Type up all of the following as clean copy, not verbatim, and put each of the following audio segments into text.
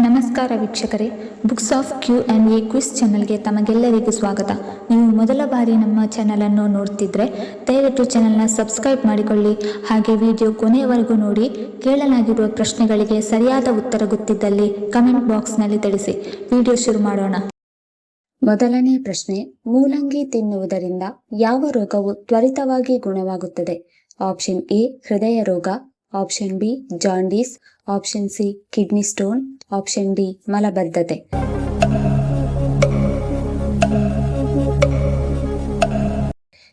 ನಮಸ್ಕಾರ ವೀಕ್ಷಕರೇ, books of Q&A quiz ಚಾನಲ್ಗೆ ತಮಗೆಲ್ಲರಿಗೂ ಸ್ವಾಗತ. ನೀವು ಮೊದಲ ಬಾರಿ ನಮ್ಮ ಚಾನಲನ್ನು ನೋಡ್ತಿದ್ರೆ ದಯವಿಟ್ಟು ಚಾನಲ್ನ ಸಬ್ಸ್ಕ್ರೈಬ್ ಮಾಡಿಕೊಳ್ಳಿ. ಹಾಗೆ ವಿಡಿಯೋ ಕೊನೆಯವರೆಗೂ ನೋಡಿ. ಕೇಳಲಾಗಿರುವ ಪ್ರಶ್ನೆಗಳಿಗೆ ಸರಿಯಾದ ಉತ್ತರ ಗೊತ್ತಿದ್ದಲ್ಲಿ ಕಮೆಂಟ್ ಬಾಕ್ಸ್ನಲ್ಲಿ ತಿಳಿಸಿ. ವಿಡಿಯೋ ಶುರು ಮಾಡೋಣ. ಮೊದಲನೇ ಪ್ರಶ್ನೆ, ಮೂಲಂಗಿ ತಿನ್ನುವುದರಿಂದ ಯಾವ ರೋಗವು ತ್ವರಿತವಾಗಿ ಗುಣವಾಗುತ್ತದೆ? ಆಪ್ಷನ್ ಎ ಹೃದಯ ರೋಗ, option B jaundice, option C kidney stone, option D ಮಲಬದ್ಧತೆ.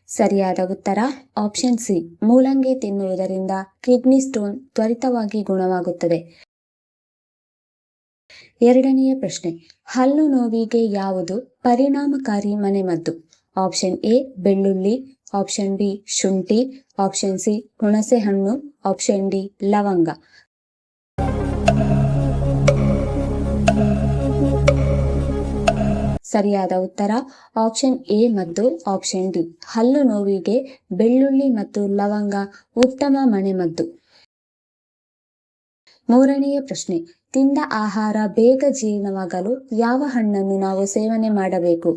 ಸರಿಯಾದ ಉತ್ತರ ಆಪ್ಷನ್ ಸಿ, ಮೂಲಂಗಿ ತಿನ್ನುವುದರಿಂದ ಕಿಡ್ನಿ ಸ್ಟೋನ್ ತ್ವರಿತವಾಗಿ ಗುಣವಾಗುತ್ತದೆ. ಎರಡನೆಯ ಪ್ರಶ್ನೆ, ಹಲ್ಲು ನೋವಿಗೆ ಯಾವುದು ಪರಿಣಾಮಕಾರಿ ಮನೆಮದ್ದು? ಆಪ್ಷನ್ ಎ ಬೆಳ್ಳುಳ್ಳಿ, ಆಪ್ಷನ್ ಬಿ ಶುಂಠಿ, ಆಪ್ಷನ್ ಸಿ ಹುಣಸೆ ಹಣ್ಣು, ಆಪ್ಷನ್ ಡಿ ಲವಂಗ. ಸರಿಯಾದ ಉತ್ತರ ಆಪ್ಷನ್ ಎ ಮತ್ತು ಆಪ್ಷನ್ ಡಿ. ಹಲ್ಲು ನೋವಿಗೆ ಬೆಳ್ಳುಳ್ಳಿ ಮತ್ತು ಲವಂಗ ಉತ್ತಮ ಮನೆಮದ್ದು. ಮೂರನೆಯ ಪ್ರಶ್ನೆ, ತಿಂದ ಆಹಾರ ಬೇಗ ಜೀರ್ಣವಾಗಲು ಯಾವ ಹಣ್ಣನ್ನು ನಾವು ಸೇವನೆ ಮಾಡಬೇಕು?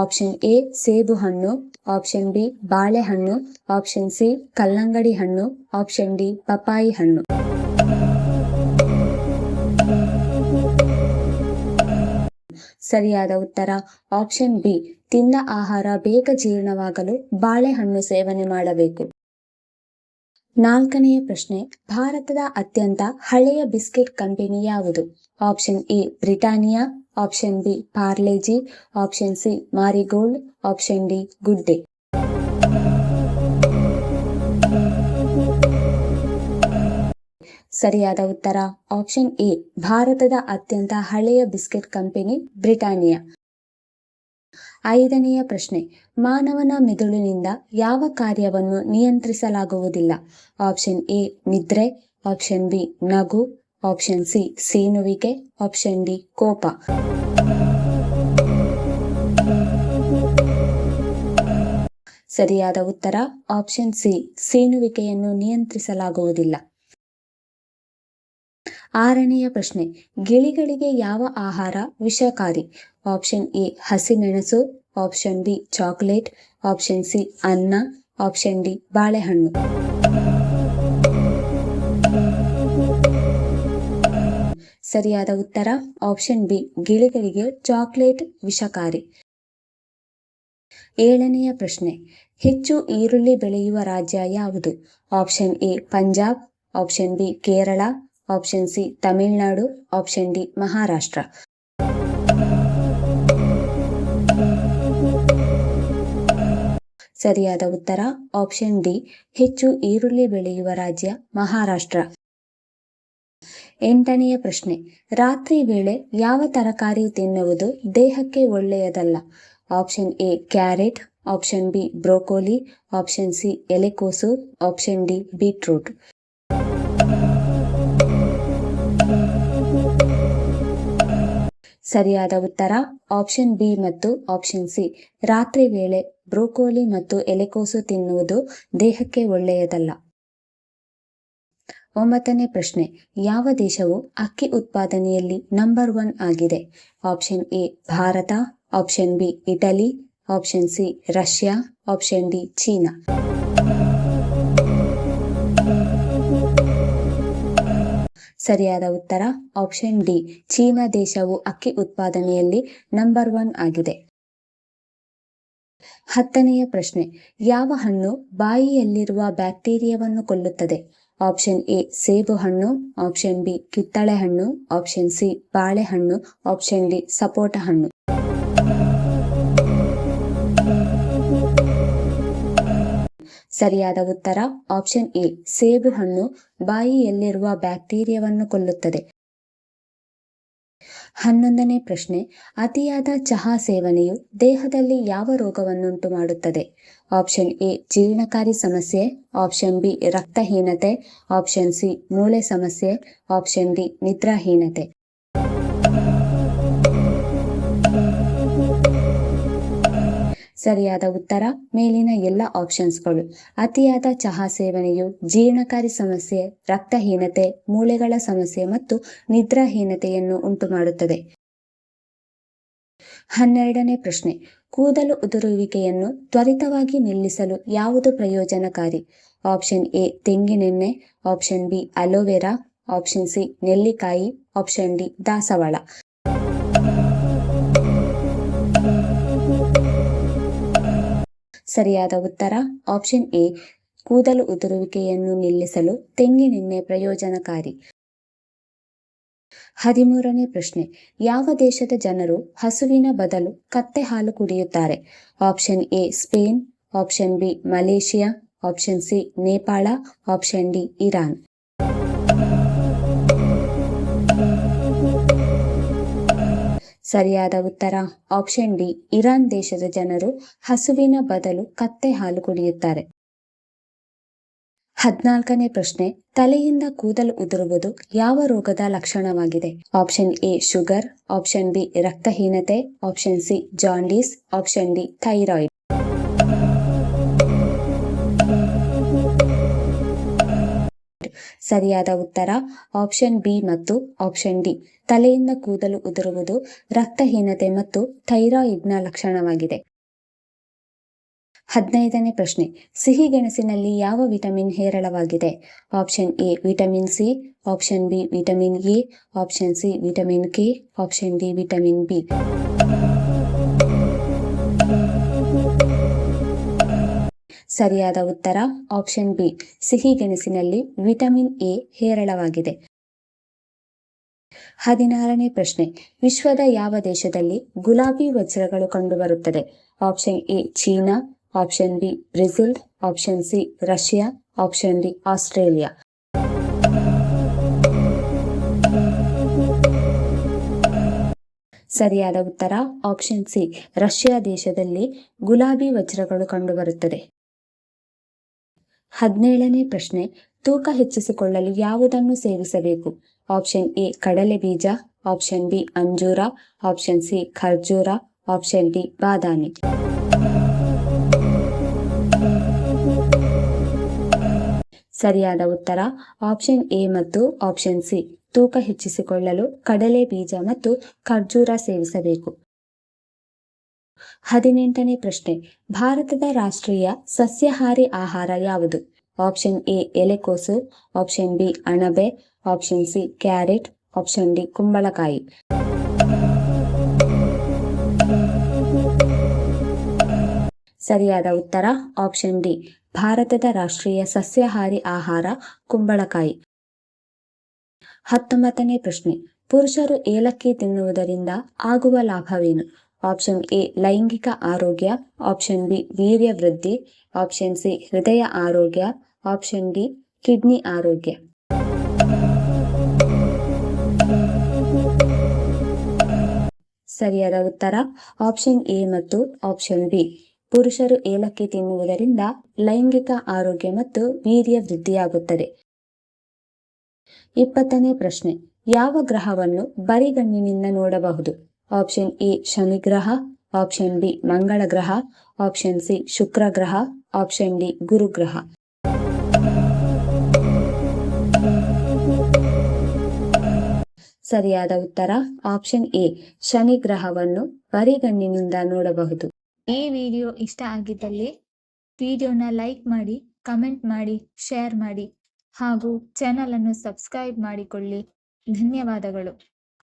ಆಪ್ಷನ್ ಎ ಸೇಬು ಹಣ್ಣು, ಆಪ್ಷನ್ ಬಿ ಬಾಳೆಹಣ್ಣು, ಆಪ್ಷನ್ ಸಿ ಕಲ್ಲಂಗಡಿ ಹಣ್ಣು, ಆಪ್ಷನ್ ಡಿ ಪಪಾಯಿ ಹಣ್ಣು. ಸರಿಯಾದ ಉತ್ತರ ಆಪ್ಷನ್ ಬಿ, ತಿಂದ ಆಹಾರ ಬೇಗ ಜೀರ್ಣವಾಗಲು ಬಾಳೆಹಣ್ಣು ಸೇವನೆ ಮಾಡಬೇಕು. ನಾಲ್ಕನೆಯ ಪ್ರಶ್ನೆ, ಭಾರತದ ಅತ್ಯಂತ ಹಳೆಯ ಬಿಸ್ಕೆಟ್ ಕಂಪನಿ ಯಾವುದು? Option A Britannia, option B Parle-G, option C marigold, option D good day. ಸರಿಯಾದ ಉತ್ತರ ಆಪ್ಷನ್ ಎ, ಭಾರತದ ಅತ್ಯಂತ ಹಳೆಯ ಬಿಸ್ಕೆಟ್ ಕಂಪನಿ ಬ್ರಿಟಾನಿಯಾ. ಐದನೆಯ ಪ್ರಶ್ನೆ, ಮಾನವನ ಮೆದುಳಿನಿಂದ ಯಾವ ಕಾರ್ಯವನ್ನು ನಿಯಂತ್ರಿಸಲಾಗುವುದಿಲ್ಲ? ಆಪ್ಷನ್ ಎ ನಿದ್ರೆ, ಆಪ್ಷನ್ ಬಿ ನಗು, ಆಪ್ಷನ್ ಸಿ ಸೀನುವಿಕೆ, ಆಪ್ಷನ್ ಡಿ ಕೋಪ. ಸರಿಯಾದ ಉತ್ತರ ಆಪ್ಷನ್ ಸಿ, ಸೀನುವಿಕೆಯನ್ನು ನಿಯಂತ್ರಿಸಲಾಗುವುದಿಲ್ಲ. ಆರನೆಯ ಪ್ರಶ್ನೆ, ಗಿಳಿಗಳಿಗೆ ಯಾವ ಆಹಾರ ವಿಷಕಾರಿ? ಆಪ್ಷನ್ ಎ ಹಸಿಮೆಣಸು, option B chocolate, option C ಅನ್ನ, ಆಪ್ಷನ್ ಡಿ ಬಾಳೆಹಣ್ಣು. ಸರಿಯಾದ ಉತ್ತರ ಆಪ್ಷನ್ ಬಿ, ಗಿಳಿಗಳಿಗೆ ಚಾಕೊಲೇಟ್ ವಿಷಕಾರಿ. ಏಳನೆಯ ಪ್ರಶ್ನೆ, ಹೆಚ್ಚು ಈರುಳ್ಳಿ ಬೆಳೆಯುವ ರಾಜ್ಯ ಯಾವುದು? Option A Punjab, option B Kerala, option C Tamil Nadu, option D Maharashtra. ಸರಿಯಾದ ಉತ್ತರ ಆಪ್ಷನ್ ಡಿ, ಹೆಚ್ಚು ಈರುಳ್ಳಿ ಬೆಳೆಯುವ ರಾಜ್ಯ ಮಹಾರಾಷ್ಟ್ರ. ಎಂಟನೆಯ ಪ್ರಶ್ನೆ, ರಾತ್ರಿ ವೇಳೆ ಯಾವ ತರಕಾರಿ ತಿನ್ನುವುದು ದೇಹಕ್ಕೆ ಒಳ್ಳೆಯದಲ್ಲ? Option A carrot, option B broccoli, option C ಎಲೆಕೋಸು, ಆಪ್ಷನ್ ಡಿ ಬೀಟ್ರೂಟ್. ಸರಿಯಾದ ಉತ್ತರ ಆಪ್ಷನ್ ಬಿ ಮತ್ತು ಆಪ್ಷನ್ ಸಿ, ರಾತ್ರಿ ವೇಳೆ ಬ್ರೋಕೋಲಿ ಮತ್ತು ಎಲೆಕೋಸು ತಿನ್ನುವುದು ದೇಹಕ್ಕೆ ಒಳ್ಳೆಯದಲ್ಲ. ಒಂಬತ್ತನೇ ಪ್ರಶ್ನೆ, ಯಾವ ದೇಶವು ಅಕ್ಕಿ ಉತ್ಪಾದನೆಯಲ್ಲಿ ನಂಬರ್ 1 ಆಗಿದೆ? Option A Bharat, option B Italy, option C Russia, option D China. ಸರಿಯಾದ ಉತ್ತರ ಆಪ್ಷನ್ ಡಿ, ಚೀನಾ ದೇಶವು ಅಕ್ಕಿ ಉತ್ಪಾದನೆಯಲ್ಲಿ ನಂಬರ್ 1 ಆಗಿದೆ. ಹತ್ತನೆಯ ಪ್ರಶ್ನೆ, ಯಾವ ಹಣ್ಣು ಬಾಯಿಯಲ್ಲಿರುವ ಬ್ಯಾಕ್ಟೀರಿಯಾವನ್ನು ಕೊಲ್ಲುತ್ತದೆ? ಆಪ್ಷನ್ ಎ ಸೇಬು ಹಣ್ಣು, ಆಪ್ಷನ್ ಬಿ ಕಿತ್ತಳೆ ಹಣ್ಣು, ಆಪ್ಷನ್ ಸಿ ಬಾಳೆಹಣ್ಣು, ಆಪ್ಷನ್ ಡಿ ಸಪೋಟ ಹಣ್ಣು. ಸರಿಯಾದ ಉತ್ತರ ಆಪ್ಷನ್ ಎ, ಸೇಬು ಹಣ್ಣು ಬಾಯಿಯಲ್ಲಿರುವ ಬ್ಯಾಕ್ಟೀರಿಯಾವನ್ನು ಕೊಲ್ಲುತ್ತದೆ. 11ನೇ ಪ್ರಶ್ನೆ, ಅತಿಯಾದ ಚಹಾ ಸೇವನೆಯು ದೇಹದಲ್ಲಿ ಯಾವ ರೋಗವನ್ನುಂಟು ಮಾಡುತ್ತದೆ? ಆಪ್ಷನ್ ಎ ಜೀರ್ಣಕಾರಿ ಸಮಸ್ಯೆ, ಆಪ್ಷನ್ ಬಿ ರಕ್ತಹೀನತೆ, ಆಪ್ಷನ್ ಸಿ ಮೂಳೆ ಸಮಸ್ಯೆ, ಆಪ್ಷನ್ ಡಿ ನಿದ್ರಾಹೀನತೆ. ಸರಿಯಾದ ಉತ್ತರ ಮೇಲಿನ ಎಲ್ಲ ಆಪ್ಷನ್ಸ್ಗಳು. ಅತಿಯಾದ ಚಹಾ ಸೇವನೆಯು ಜೀರ್ಣಕಾರಿ ಸಮಸ್ಯೆ, ರಕ್ತಹೀನತೆ, ಮೂಳೆಗಳ ಸಮಸ್ಯೆ ಮತ್ತು ನಿದ್ರಾಹೀನತೆಯನ್ನು ಉಂಟುಮಾಡುತ್ತದೆ. 12ನೇ ಪ್ರಶ್ನೆ, ಕೂದಲು ಉದುರುವಿಕೆಯನ್ನು ತ್ವರಿತವಾಗಿ ನಿಲ್ಲಿಸಲು ಯಾವುದು ಪ್ರಯೋಜನಕಾರಿ? ಆಪ್ಷನ್ ಎ ತೆಂಗಿನೆಣ್ಣೆ, option B aloe vera, option C ನೆಲ್ಲಿಕಾಯಿ, ಆಪ್ಷನ್ ಡಿ ದಾಸವಾಳ. ಸರಿಯಾದ ಉತ್ತರ ಆಪ್ಷನ್ ಎ ಕೂದಲು ಉದುರುವಿಕೆಯನ್ನು ನಿಲ್ಲಿಸಲು ತೆಂಗಿನೆಣ್ಣೆ ಪ್ರಯೋಜನಕಾರಿ. 13ನೇ ಪ್ರಶ್ನೆ, ಯಾವ ದೇಶದ ಜನರು ಹಸುವಿನ ಬದಲು ಕತ್ತೆ ಹಾಲು ಕುಡಿಯುತ್ತಾರೆ? Option A Spain, option B Malaysia, option C Nepal, option D Iran. ಸರಿಯಾದ ಉತ್ತರ ಆಪ್ಷನ್ ಡಿ ಇರಾನ್ ದೇಶದ ಜನರು ಹಸುವಿನ ಬದಲು ಕತ್ತೆ ಹಾಲು ಕುಡಿಯುತ್ತಾರೆ. 14ನೇ ಪ್ರಶ್ನೆ, ತಲೆಯಿಂದ ಕೂದಲು ಉದುರುವುದು ಯಾವ ರೋಗದ ಲಕ್ಷಣವಾಗಿದೆ? Option A sugar, option B ರಕ್ತಹೀನತೆ, option C jaundice, option D thyroid. ಸರಿಯಾದ ಉತ್ತರ ಆಪ್ಷನ್ ಬಿ ಮತ್ತು ಆಪ್ಷನ್ ಡಿ. ತಲೆಯಿಂದ ಕೂದಲು ಉದುರುವುದು ರಕ್ತಹೀನತೆ ಮತ್ತು ಥೈರಾಯ್ಡ್ನ ಲಕ್ಷಣವಾಗಿದೆ. 15ನೇ ಪ್ರಶ್ನೆ, ಸಿಹಿಗೆಣಸಿನಲ್ಲಿ ಯಾವ ವಿಟಮಿನ್ ಹೇರಳವಾಗಿದೆ? Option A vitamin C, option B vitamin A, option C vitamin K, option D vitamin B. ಸರಿಯಾದ ಉತ್ತರ ಆಪ್ಷನ್ ಬಿ, ಸಿಹಿಗೆಣಸಿನಲ್ಲಿ ವಿಟಮಿನ್ ಎ ಹೇರಳವಾಗಿದೆ. 16ನೇ ಪ್ರಶ್ನೆ, ವಿಶ್ವದ ಯಾವ ದೇಶದಲ್ಲಿ ಗುಲಾಬಿ ವಜ್ರಗಳು ಕಂಡುಬರುತ್ತದೆ? Option A China, option B Brazil, option C Russia, option D Australia. ಸರಿಯಾದ ಉತ್ತರ ಆಪ್ಷನ್ ಸಿ, ರಷ್ಯಾ ದೇಶದಲ್ಲಿ ಗುಲಾಬಿ ವಜ್ರಗಳು ಕಂಡುಬರುತ್ತದೆ. 17ನೇ ಪ್ರಶ್ನೆ, ತೂಕ ಹೆಚ್ಚಿಸಿಕೊಳ್ಳಲು ಯಾವುದನ್ನು ಸೇವಿಸಬೇಕು? ಆಪ್ಷನ್ ಎ ಕಡಲೆ ಬೀಜ, ಆಪ್ಷನ್ ಬಿ ಅಂಜೂರ, ಆಪ್ಷನ್ ಸಿ ಖರ್ಜೂರ, ಆಪ್ಷನ್ ಡಿ ಬಾದಾಮಿ. ಸರಿಯಾದ ಉತ್ತರ ಆಪ್ಷನ್ ಎ ಮತ್ತು ಆಪ್ಷನ್ ಸಿ. ತೂಕ ಹೆಚ್ಚಿಸಿಕೊಳ್ಳಲು ಕಡಲೆ ಬೀಜ ಮತ್ತು ಖರ್ಜೂರ ಸೇವಿಸಬೇಕು. 18ನೇ ಪ್ರಶ್ನೆ, ಭಾರತದ ರಾಷ್ಟ್ರೀಯ ಸಸ್ಯಾಹಾರಿ ಆಹಾರ ಯಾವುದು? ಆಪ್ಷನ್ ಎ ಎಲೆಕೋಸು, ಆಪ್ಷನ್ ಬಿ ಅಣಬೆ, option C carrot, option D ಕುಂಬಳಕಾಯಿ. ಸರಿಯಾದ ಉತ್ತರ ಆಪ್ಷನ್ ಡಿ, ಭಾರತದ ರಾಷ್ಟ್ರೀಯ ಸಸ್ಯಾಹಾರಿ ಆಹಾರ ಕುಂಬಳಕಾಯಿ. 19ನೇ ಪ್ರಶ್ನೆ, ಪುರುಷರು ಏಲಕ್ಕಿ ತಿನ್ನುವುದರಿಂದ ಆಗುವ ಲಾಭವೇನು? ಆಪ್ಷನ್ ಎ ಲೈಂಗಿಕ ಆರೋಗ್ಯ, ಆಪ್ಷನ್ ಬಿ ವೀರ್ಯ ವೃದ್ಧಿ, ಆಪ್ಷನ್ ಸಿ ಹೃದಯ ಆರೋಗ್ಯ, ಆಪ್ಷನ್ ಡಿ ಕಿಡ್ನಿ ಆರೋಗ್ಯ. ಸರಿಯಾದ ಉತ್ತರ ಆಪ್ಷನ್ ಎ ಮತ್ತು ಆಪ್ಷನ್ ಬಿ. ಪುರುಷರು ಏಲಕ್ಕಿ ತಿನ್ನುವುದರಿಂದ ಲೈಂಗಿಕ ಆರೋಗ್ಯ ಮತ್ತು ವೀರ್ಯ ವೃದ್ಧಿಯಾಗುತ್ತದೆ. 20ನೇ ಪ್ರಶ್ನೆ, ಯಾವ ಗ್ರಹವನ್ನು ಬರಿಗಣ್ಣಿನಿಂದ ನೋಡಬಹುದು? ಆಪ್ಷನ್ ಎ ಶನಿ ಗ್ರಹ, ಆಪ್ಷನ್ ಬಿ ಮಂಗಳ ಗ್ರಹ, ಆಪ್ಷನ್ ಸಿ ಶುಕ್ರ ಗ್ರಹ, ಆಪ್ಷನ್ ಡಿ ಗುರುಗ್ರಹ. ಸರಿಯಾದ ಉತ್ತರ ಆಪ್ಷನ್ ಎ, ಶನಿ ಗ್ರಹವನ್ನು ಬರಿಗಣ್ಣಿನಿಂದ ನೋಡಬಹುದು. ಈ ವಿಡಿಯೋ ಇಷ್ಟ ಆಗಿದ್ದಲ್ಲಿ ವಿಡಿಯೋನ ಲೈಕ್ ಮಾಡಿ, ಕಮೆಂಟ್ ಮಾಡಿ, ಶೇರ್ ಮಾಡಿ ಹಾಗೂ ಚಾನಲ್ ಅನ್ನು ಸಬ್ಸ್ಕ್ರೈಬ್ ಮಾಡಿಕೊಳ್ಳಿ. ಧನ್ಯವಾದಗಳು.